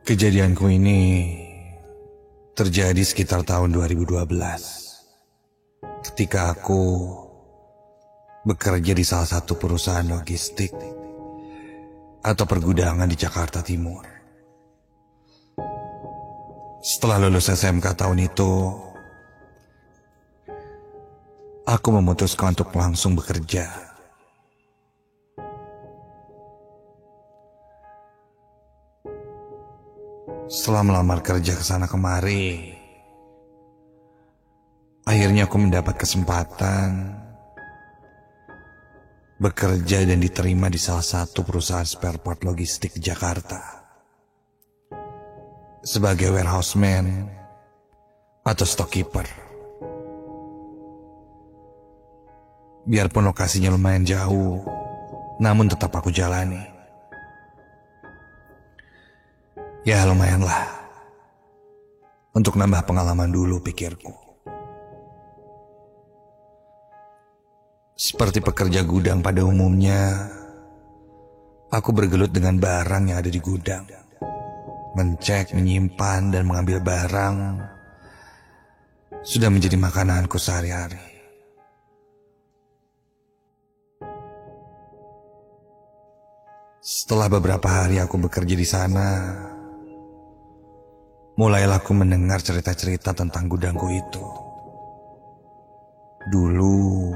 Kejadianku ini terjadi sekitar tahun 2012 ketika aku bekerja di salah satu perusahaan logistik atau pergudangan di Jakarta Timur. Setelah lulus SMK tahun itu, aku memutuskan untuk langsung bekerja. Setelah melamar kerja ke sana kemari, akhirnya aku mendapat kesempatan bekerja dan diterima di salah satu perusahaan spare part logistik di Jakarta sebagai warehouseman atau stockkeeper. Biarpun lokasinya lumayan jauh, namun tetap aku jalani. Ya lumayanlah, untuk nambah pengalaman dulu pikirku. Seperti pekerja gudang pada umumnya, aku bergelut dengan barang yang ada di gudang. Mencek, menyimpan, dan mengambil barang sudah menjadi makananku sehari-hari. Setelah beberapa hari aku bekerja di sana, mulailah aku mendengar cerita-cerita tentang gudangku itu. Dulu,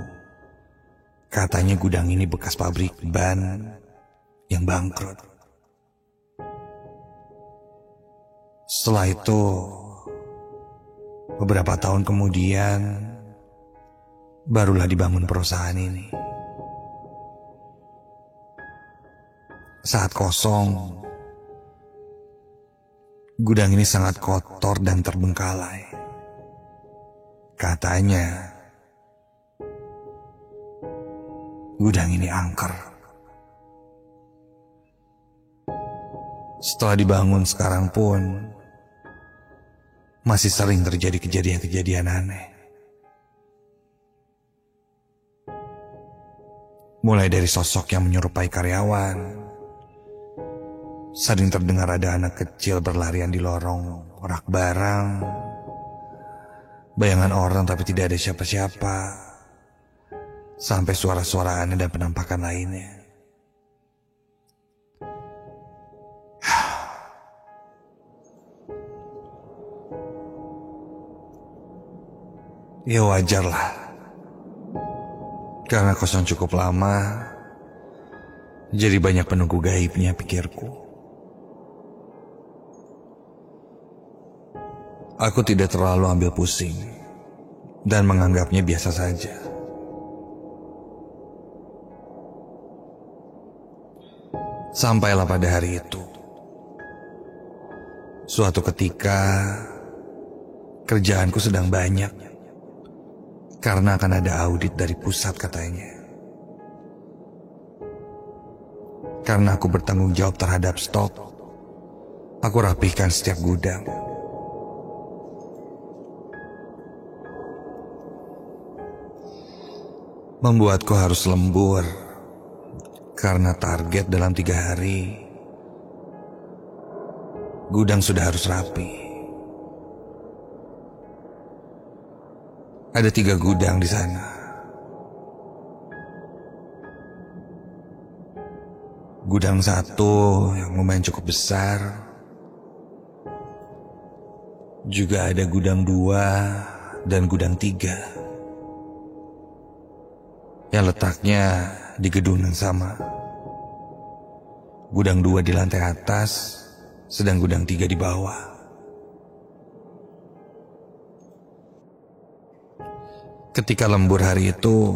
katanya gudang ini bekas pabrik ban yang bangkrut. Setelah itu, beberapa tahun kemudian, barulah dibangun perusahaan ini. Saat kosong, gudang ini sangat kotor dan terbengkalai. Katanya, gudang ini angker. Setelah dibangun sekarang pun, masih sering terjadi kejadian-kejadian aneh. Mulai dari sosok yang menyerupai karyawan, sering terdengar ada anak kecil berlarian di lorong rak barang, bayangan orang tapi tidak ada siapa-siapa, sampai suara-suara aneh dan penampakan lainnya. Ya wajarlah, karena kosong cukup lama, jadi banyak penunggu gaibnya pikirku. Aku tidak terlalu ambil pusing dan menganggapnya biasa saja. Sampailah pada hari itu. Suatu ketika, kerjaanku sedang banyak karena akan ada audit dari pusat katanya. Karena aku bertanggung jawab terhadap stok, aku rapihkan setiap gudang. Membuatku harus lembur karena target dalam 3 hari gudang sudah harus rapi. Ada 3 gudang di sana. Gudang 1 yang lumayan cukup besar, juga ada gudang 2 dan gudang 3 yang letaknya di gedung yang sama. Gudang 2 di lantai atas, sedang gudang 3 di bawah. Ketika lembur hari itu,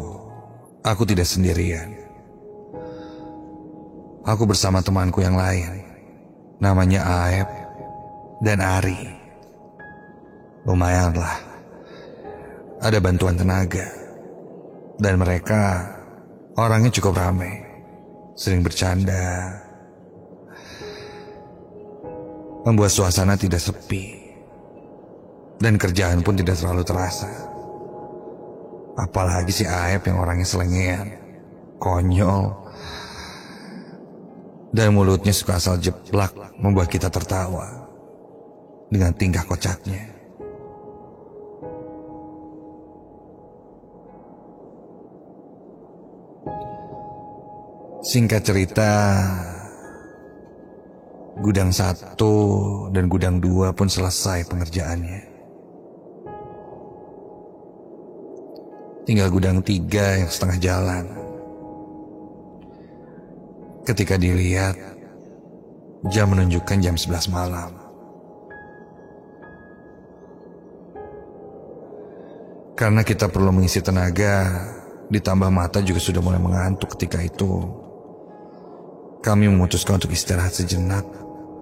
aku tidak sendirian. Aku bersama temanku yang lain, namanya Aep dan Ari. Lumayanlah, ada bantuan tenaga, dan mereka orangnya cukup ramai, sering bercanda, membuat suasana tidak sepi, dan kerjaan pun tidak terlalu terasa. Apalagi si Aep yang orangnya selengean, konyol, dan mulutnya suka asal jeplak membuat kita tertawa. dengan tingkah kocaknya. Singkat cerita, gudang 1 dan gudang 2 pun selesai pengerjaannya. Tinggal gudang 3 yang setengah jalan. Ketika dilihat, jam menunjukkan jam 11 malam. Karena kita perlu mengisi tenaga, ditambah mata juga sudah mulai mengantuk ketika itu. Kami memutuskan untuk istirahat sejenak,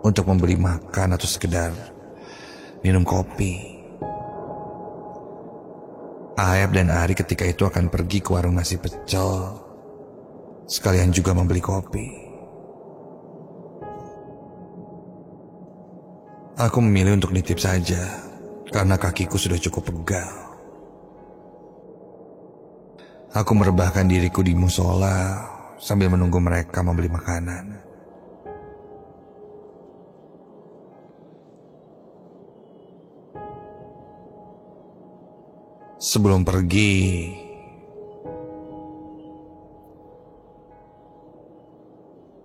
untuk membeli makan atau sekedar minum kopi. Aep dan Ari ketika itu akan pergi ke warung nasi pecel, sekalian juga membeli kopi. Aku memilih untuk nitip saja, karena kakiku sudah cukup pegal. Aku merebahkan diriku di musola sambil menunggu mereka membeli makanan. Sebelum pergi,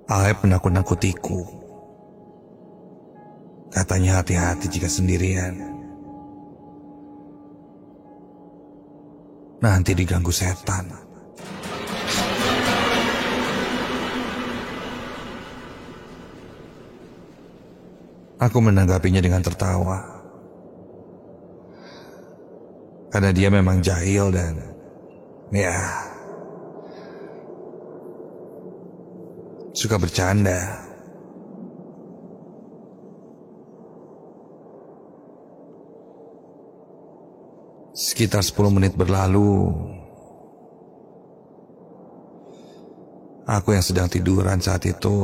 Aep menakut-nakutiku. Katanya hati-hati jika sendirian. Nanti diganggu setan. Aku menanggapinya dengan tertawa. Karena dia memang jahil dan suka bercanda. Sekitar 10 menit berlalu, aku yang sedang tiduran saat itu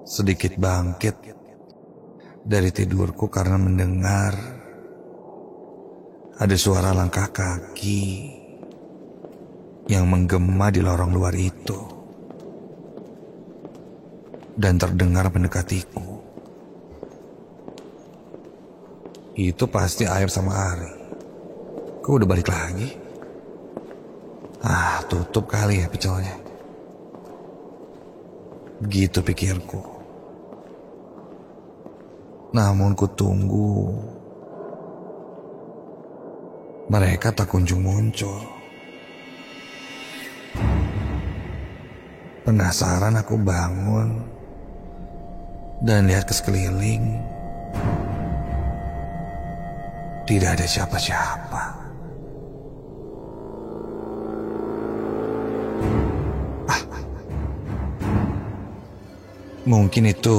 sedikit bangkit dari tidurku karena mendengar ada suara langkah kaki yang menggema di lorong luar itu dan terdengar mendekatiku. Itu pasti Aep sama Ari. Kok udah balik lagi? Tutup kali ya pecelnya. Begitu pikirku. Namun ku tunggu, mereka tak kunjung muncul. Penasaran aku bangun dan lihat ke sekeliling. Tidak ada siapa-siapa. Mungkin itu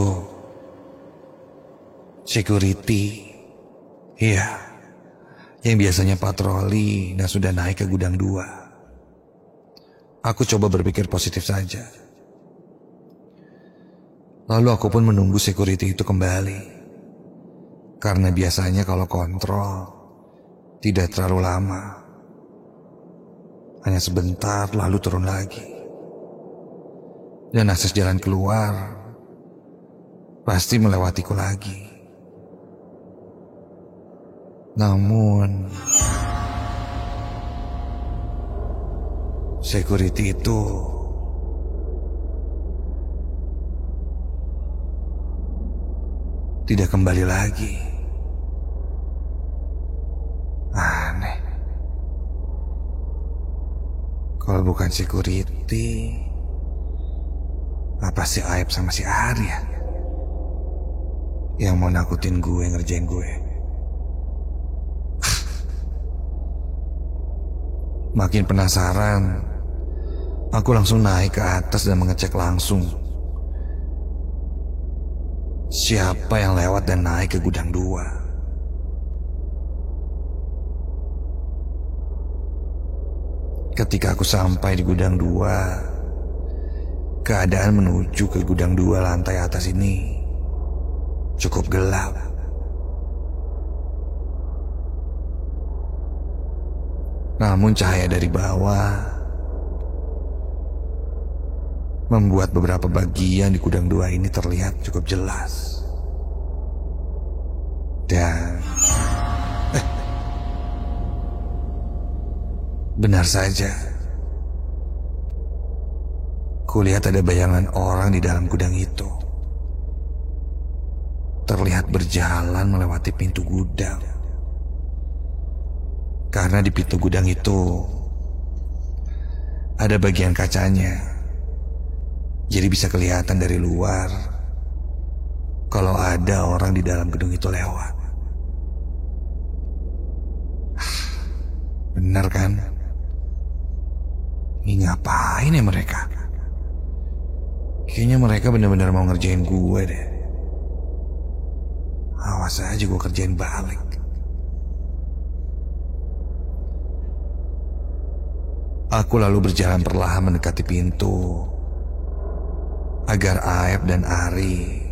security, iya, yang biasanya patroli dan sudah naik ke gudang 2. Aku coba berpikir positif saja. Lalu aku pun menunggu security itu kembali. Karena biasanya kalau kontrol tidak terlalu lama, hanya sebentar lalu turun lagi. Dan akses jalan keluar pasti melewatiku lagi. Namun security itu tidak kembali lagi. Aneh. Kalau bukan security, apa si Aep sama si Ari ya yang mau nakutin gue, ngerjain gue? Makin penasaran, aku langsung naik ke atas dan mengecek langsung siapa yang lewat dan naik ke gudang 2. Ketika aku sampai di gudang 2, keadaan menuju ke gudang 2 lantai atas ini cukup gelap. Namun cahaya dari bawah membuat beberapa bagian di gudang 2 ini terlihat cukup jelas. Dan benar saja, kulihat ada bayangan orang di dalam gudang itu. Terlihat berjalan melewati pintu gudang. Karena di pintu gudang itu ada bagian kacanya, jadi bisa kelihatan dari luar kalau ada orang di dalam gedung itu lewat. Benar kan? Ini ngapain ya mereka? Kayaknya mereka benar-benar mau ngerjain gue deh. Awas aja gue kerjain balik. Aku lalu berjalan perlahan mendekati pintu agar Aep dan Ari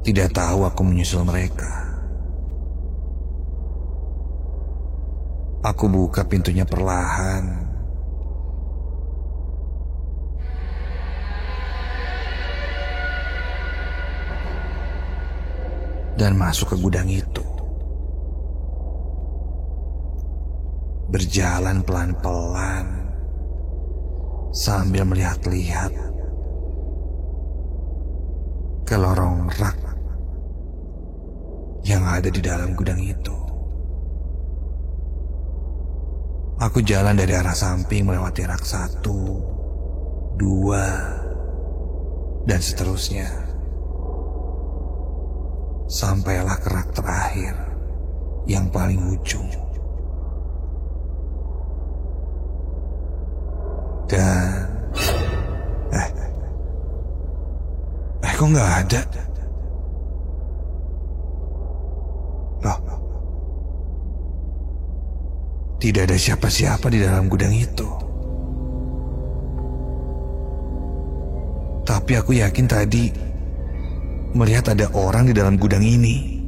tidak tahu aku menyusul mereka. Aku buka pintunya perlahan. Dan masuk ke gudang itu. Berjalan pelan-pelan sambil melihat-lihat ke lorong rak yang ada di dalam gudang itu. Aku jalan dari arah samping melewati rak 1, 2, dan seterusnya. Sampailah ke rak terakhir yang paling ujung. Dan kok nggak ada? Loh, tidak ada siapa-siapa di dalam gudang itu. Tapi aku yakin tadi melihat ada orang di dalam gudang ini.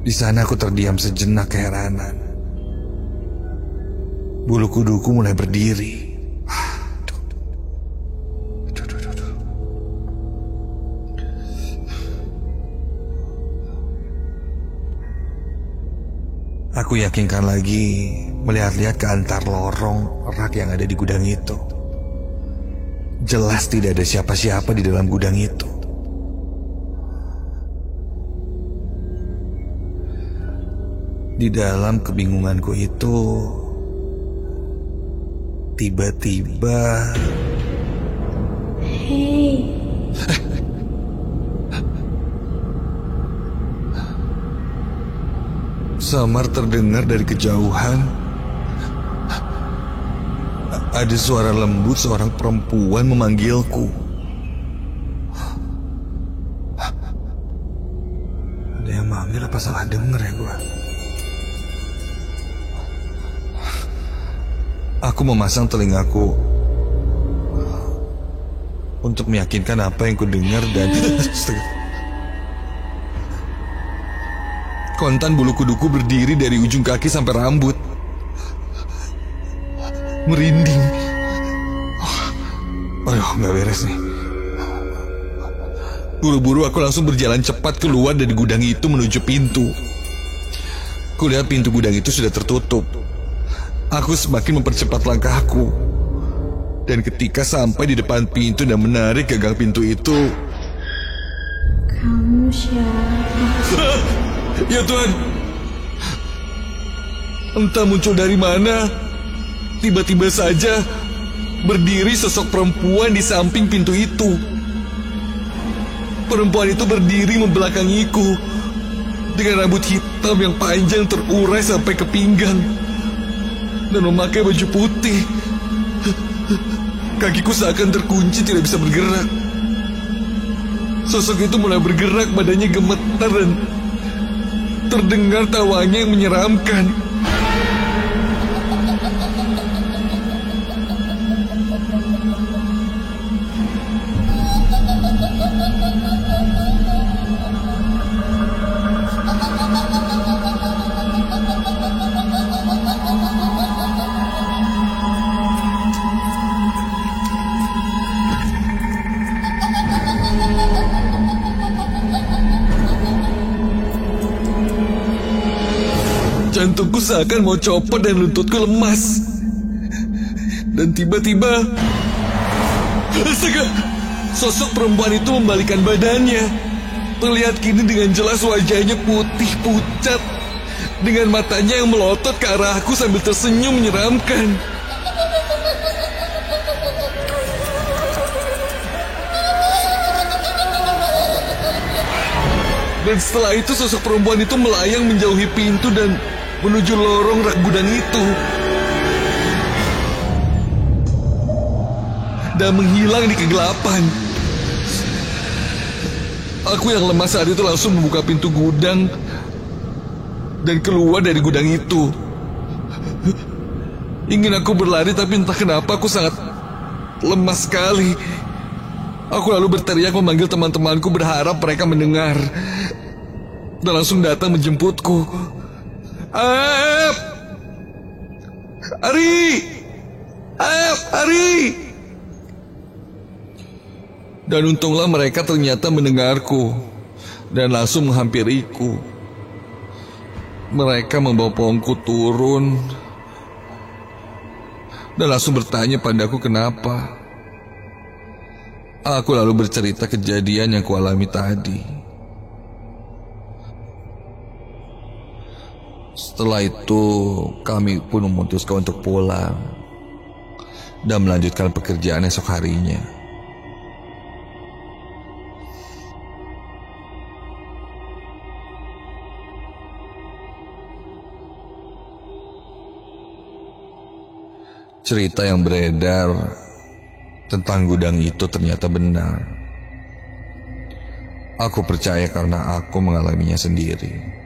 Di sana aku terdiam sejenak keheranan. Bulu kuduku mulai berdiri. Aku yakinkan lagi melihat-lihat ke antar lorong rak yang ada di gudang itu. Jelas tidak ada siapa-siapa di dalam gudang itu. Di dalam kebingunganku itu, tiba-tiba... Hei. Samar terdengar dari kejauhan. Ada suara lembut seorang perempuan memanggilku. Ada yang manggil apa salah denger ya gue? Aku memasang telingaku untuk meyakinkan apa yang kudengar dan kontan bulu kuduku berdiri dari ujung kaki sampai rambut. Merinding. Aduh, gak beres nih. Buru-buru aku langsung berjalan cepat keluar dari gudang itu menuju pintu. Kulihat pintu gudang itu sudah tertutup. Aku semakin mempercepat langkahku. Dan ketika sampai di depan pintu dan menarik gagang pintu itu... Kamu siapa? Ya Tuhan. Entah muncul dari mana, tiba-tiba saja berdiri sosok perempuan di samping pintu itu. Perempuan itu berdiri membelakangiku dengan rambut hitam yang panjang terurai sampai ke pinggang dan memakai baju putih. Kakiku seakan terkunci, tidak bisa bergerak. Sosok itu mulai bergerak, badannya gemetar dan terdengar tawanya yang menyeramkan. Jantungku seakan mau copot dan lututku lemas. Dan tiba-tiba, astaga, sosok perempuan itu membalikkan badannya. Terlihat kini dengan jelas wajahnya putih pucat, dengan matanya yang melotot ke arahku sambil tersenyum menyeramkan. Dan setelah itu sosok perempuan itu melayang menjauhi pintu dan menuju lorong rak gudang itu. Dan menghilang di kegelapan. Aku yang lemah saat itu langsung membuka pintu gudang dan keluar dari gudang itu. Ingin aku berlari, tapi entah kenapa aku sangat lemah sekali. Aku lalu berteriak memanggil teman-temanku berharap mereka mendengar. Dan langsung datang menjemputku. Aep! Ari! Aep! Ari! Dan untunglah mereka ternyata mendengarku dan langsung menghampiriku. Mereka membawa pohonku turun dan langsung bertanya padaku kenapa. Aku lalu bercerita kejadian yang kualami tadi. Setelah itu kami pun memutuskan untuk pulang dan melanjutkan pekerjaan esok harinya. Cerita yang beredar tentang gudang itu ternyata benar. Aku percaya karena aku mengalaminya sendiri.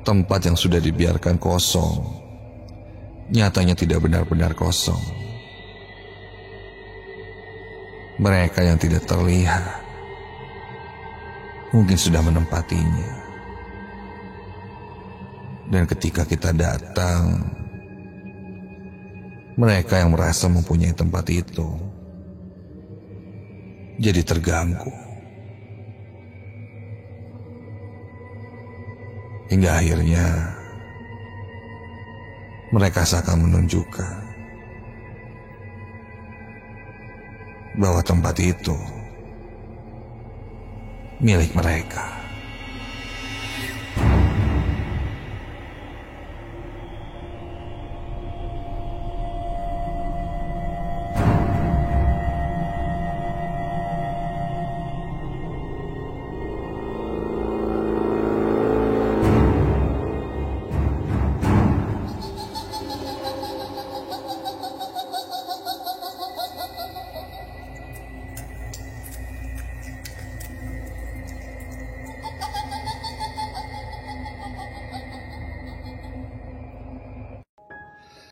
Tempat yang sudah dibiarkan kosong, nyatanya tidak benar-benar kosong. Mereka yang tidak terlihat mungkin sudah menempatinya. Dan ketika kita datang, mereka yang merasa mempunyai tempat itu jadi terganggu. Hingga akhirnya mereka seakan menunjukkan bahwa tempat itu milik mereka.